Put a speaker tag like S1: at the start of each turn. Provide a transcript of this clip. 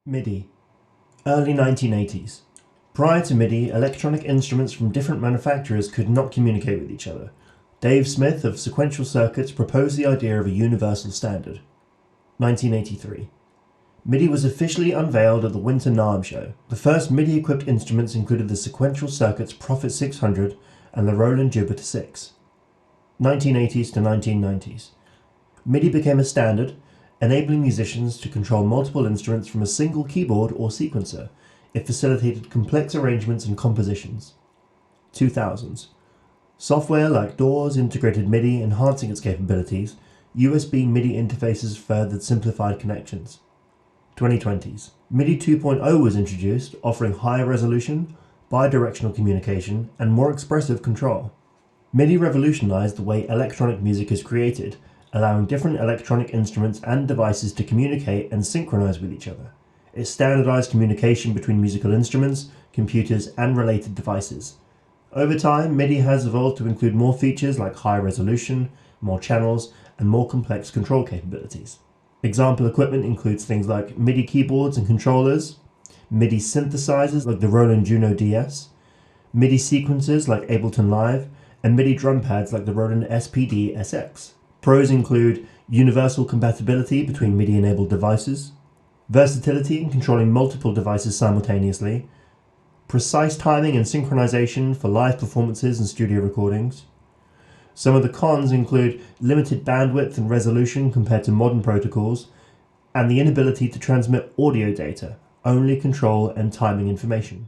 S1: MIDI. Early 1980s. Prior to MIDI, electronic instruments from different manufacturers could not communicate with each other. Dave Smith of Sequential Circuits proposed the idea of a universal standard. 1983. MIDI was officially unveiled at the Winter NAMM show. The first MIDI-equipped instruments included the Sequential Circuits Prophet 600 and the Roland Jupiter 6. 1980s to 1990s. MIDI became a standard, enabling musicians to control multiple instruments from a single keyboard or sequencer. It facilitated complex arrangements and compositions. 2000s. Software like DAWs integrated MIDI, enhancing its capabilities. USB MIDI interfaces furthered simplified connections. 2020s. MIDI 2.0 was introduced, offering higher resolution, bidirectional communication, and more expressive control. MIDI revolutionized the way electronic music is created, allowing different electronic instruments and devices to communicate and synchronize with each other. It standardized communication between musical instruments, computers, and related devices. Over time, MIDI has evolved to include more features like high resolution, more channels, and more complex control capabilities. Example equipment includes things like MIDI keyboards and controllers, MIDI synthesizers like the Roland Juno DS, MIDI sequencers like Ableton Live, and MIDI drum pads like the Roland SPD SX. Pros include universal compatibility between MIDI-enabled devices, versatility in controlling multiple devices simultaneously, precise timing and synchronization for live performances and studio recordings. Some of the cons include limited bandwidth and resolution compared to modern protocols, and the inability to transmit audio data, only control and timing information.